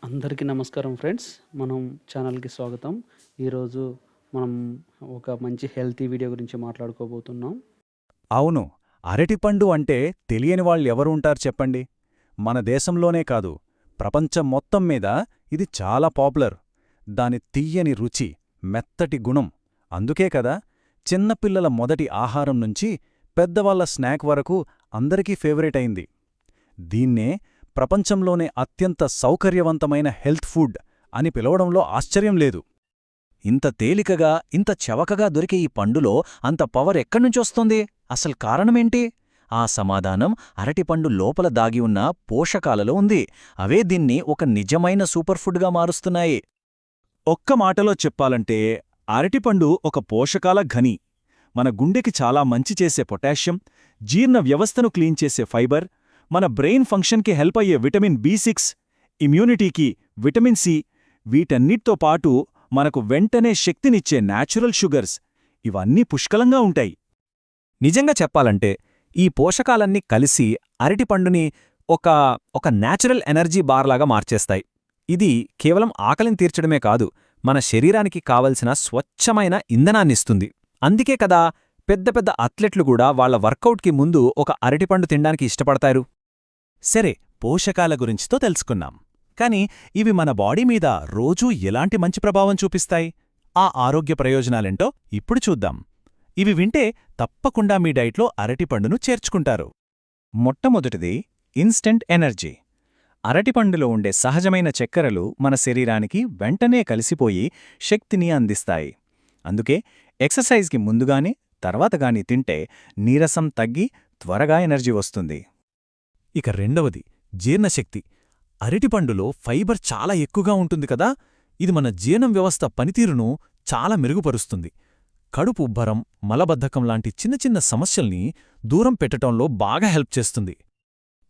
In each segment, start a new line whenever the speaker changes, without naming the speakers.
అందరికీ నమస్కారం ఫ్రెండ్స్. మనం ఛానల్‌కి స్వాగతం. ఈరోజు మనం ఒక మంచి హెల్తీ వీడియో గురించి మాట్లాడుకోబోతున్నాం.
అవును. అరటిపండు అంటే తెలియని వాళ్ళెవరుంటారు చెప్పండి? మన దేశంలోనే కాదు, ప్రపంచం మొత్తం మీద ఇది చాలా పాపులర్. దాని తియ్యని రుచి, మెత్తటి గుణం. అందుకే కదా చిన్నపిల్లల మొదటి ఆహారం నుంచి పెద్దవాళ్ల స్నాక్ వరకు అందరికీ ఫేవరెట్ అయింది. దీన్నే ప్రపంచంలోనే అత్యంత సౌకర్యవంతమైన హెల్త్ ఫుడ్ అని పిలవడంలో ఆశ్చర్యం లేదు. ఇంత తేలికగా, ఇంత చవకగా దొరికే ఈ పండులో అంత పవర్ ఎక్కడ్నుంచొస్తోంది? అసలు కారణమేంటి? ఆ సమాధానం అరటిపండు లోపల దాగి ఉన్న పోషకాలలో ఉంది. అవే దీన్ని ఒక నిజమైన సూపర్ ఫుడ్గా మారుస్తున్నాయి. ఒక్క మాటలో చెప్పాలంటే అరటిపండు ఒక పోషకాల ఘని. మన గుండెకి చాలా మంచి చేసే పొటాషియం, జీర్ణ వ్యవస్థను క్లీన్ చేసే ఫైబర్, మన బ్రెయిన్ ఫంక్షన్కి హెల్ప్ అయ్యే విటమిన్ బి6, ఇమ్యూనిటీకి విటమిన్ సి, వీటన్నిటితో పాటు మనకు వెంటనే శక్తినిచ్చే న్యాచురల్ షుగర్స్, ఇవన్నీ పుష్కలంగా ఉంటాయి. నిజంగా చెప్పాలంటే ఈ పోషకాలన్నీ కలిసి అరటిపండుని ఒక న్యాచురల్ ఎనర్జీ బార్లాగా మార్చేస్తాయి. ఇది కేవలం ఆకలిని తీర్చడమే కాదు, మన శరీరానికి కావలసిన స్వచ్ఛమైన ఇంధనాన్నిస్తుంది. అందుకే కదా పెద్ద పెద్ద అథ్లెట్లు కూడా వాళ్ల వర్కౌట్కి ముందు ఒక అరటిపండు తినడానికి ఇష్టపడతారు. సరే, పోషకాల గురించితో తెలుసుకున్నాం. కాని ఇవి మన బాడీ మీద రోజూ ఎలాంటి మంచి ప్రభావం చూపిస్తాయి? ఆ ఆరోగ్య ప్రయోజనాలేంటో ఇప్పుడు చూద్దాం. ఇవి వింటే తప్పకుండా మీ డైట్లో అరటిపండును చేర్చుకుంటారు. మొట్టమొదటిది ఇన్స్టెంట్ ఎనర్జీ. అరటిపండులో ఉండే సహజమైన చక్కెరలు మన శరీరానికి వెంటనే కలిసిపోయి శక్తిని అందిస్తాయి. అందుకే ఎక్సర్సైజ్కి ముందుగాని తర్వాతగాని తింటే నీరసం తగ్గి త్వరగా ఎనర్జీ వస్తుంది. ఇక రెండవది జీర్ణశక్తి. అరటిపండులో ఫైబర్ చాలా ఎక్కువగా ఉంటుంది కదా, ఇది మన జీర్ణం వ్యవస్థ పనితీరును చాలా మెరుగుపరుస్తుంది. కడుపు ఉబ్బరం, మలబద్ధకం లాంటి చిన్న చిన్న సమస్యల్ని దూరం పెట్టటంలో బాగా హెల్ప్ చేస్తుంది.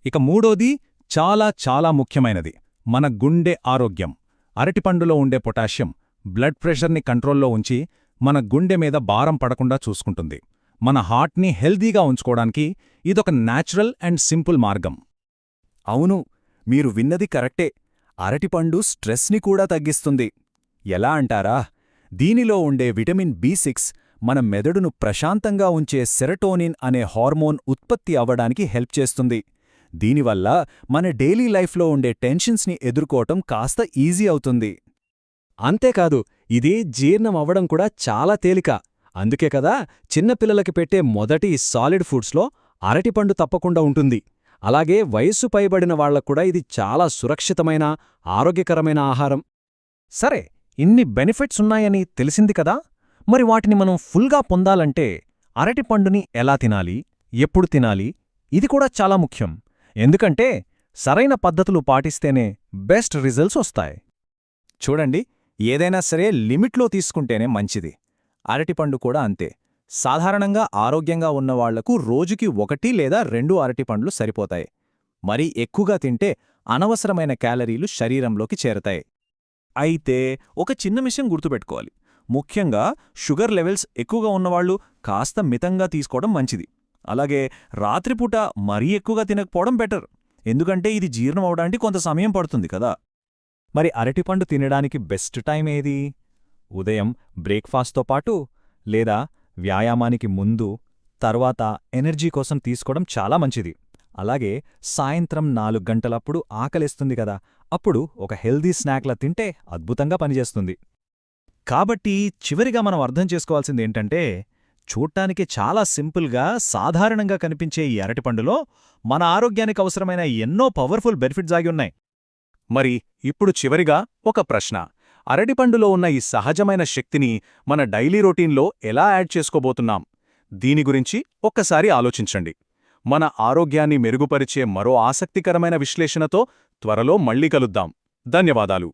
ఇక మూడోది చాలా చాలా ముఖ్యమైనది, మన గుండె ఆరోగ్యం. అరటిపండులో ఉండే పొటాషియం బ్లడ్ ప్రెషర్ని కంట్రోల్లో ఉంచి మన గుండె మీద భారం పడకుండా చూసుకుంటుంది. మన హార్ట్ని హెల్దీగా ఉంచుకోవడానికి ఇదొక న్యాచురల్ అండ్ సింపుల్ మార్గం. అవును, మీరు విన్నది కరెక్టే. అరటిపండు స్ట్రెస్ని కూడా తగ్గిస్తుంది. ఎలా అంటారా? దీనిలో ఉండే విటమిన్ బి6 మన మెదడును ప్రశాంతంగా ఉంచే సెరటోనిన్ అనే హార్మోన్ ఉత్పత్తి అవ్వడానికి హెల్ప్ చేస్తుంది. దీనివల్ల మన డైలీ లైఫ్లో ఉండే టెన్షన్స్ని ఎదుర్కోవటం కాస్త ఈజీ అవుతుంది. అంతేకాదు, ఇది జీర్ణం అవ్వడం కూడా చాలా తేలిక. అందుకే కదా చిన్నపిల్లలకి పెట్టే మొదటి సాలిడ్ ఫుడ్స్లో అరటిపండు తప్పకుండా ఉంటుంది. అలాగే వయస్సు పైబడిన వాళ్లక్కూడా ఇది చాలా సురక్షితమైన, ఆరోగ్యకరమైన ఆహారం. సరే, ఇన్ని బెనిఫిట్స్ ఉన్నాయని తెలిసింది కదా, మరి వాటిని మనం ఫుల్గా పొందాలంటే అరటిపండుని ఎలా తినాలి, ఎప్పుడు తినాలి, ఇది కూడా చాలా ముఖ్యం. ఎందుకంటే సరైన పద్ధతులు పాటిస్తేనే బెస్ట్ రిజల్ట్స్ వస్తాయి. చూడండి, ఏదైనా సరే లిమిట్లో తీసుకుంటేనే మంచిది. అరటిపండు కూడా అంతే. సాధారణంగా ఆరోగ్యంగా ఉన్నవాళ్లకు రోజుకి 1 లేదా 2 అరటిపండ్లు సరిపోతాయి. మరీ ఎక్కువగా తింటే అనవసరమైన క్యాలరీలు శరీరంలోకి చేరతాయి. అయితే ఒక చిన్న విషయం గుర్తుపెట్టుకోవాలి. ముఖ్యంగా షుగర్ లెవెల్స్ ఎక్కువగా ఉన్నవాళ్లు కాస్త మితంగా తీసుకోవడం మంచిది. అలాగే రాత్రిపూట మరీ ఎక్కువగా తినకపోవడం బెటర్, ఎందుకంటే ఇది జీర్ణం అవడానికి కొంత సమయం పడుతుంది కదా. మరి అరటిపండు తినడానికి బెస్ట్ టైం ఏది? ఉదయం బ్రేక్ఫాస్ట్తో పాటు, లేదా వ్యాయామానికి ముందు, తర్వాత ఎనర్జీ కోసం తీసుకోవడం చాలా మంచిది. అలాగే సాయంత్రం 4 గంటలప్పుడు ఆకలేస్తుంది కదా, అప్పుడు ఒక హెల్దీ స్నాక్లా తింటే అద్భుతంగా పనిచేస్తుంది. కాబట్టి చివరిగా మనం అర్థం చేసుకోవాల్సిందేంటంటే, చూడ్డానికి చాలా సింపుల్గా, సాధారణంగా కనిపించే ఈ అరటిపండులో మన ఆరోగ్యానికి అవసరమైన ఎన్నో పవర్ఫుల్ బెనిఫిట్స్ ఆగి ఉన్నాయి. మరి ఇప్పుడు చివరిగా ఒక ప్రశ్న. అరటిపండులో ఉన్న ఈ సహజమైన శక్తిని మన డైలీ రొటీన్లో ఎలా యాడ్ చేసుకోబోతున్నాం? దీని గురించి ఒక్కసారి ఆలోచించండి. మన ఆరోగ్యాన్ని మెరుగుపరిచే మరో ఆసక్తికరమైన విశ్లేషణతో త్వరలో మళ్ళీ కలుద్దాం. ధన్యవాదాలు.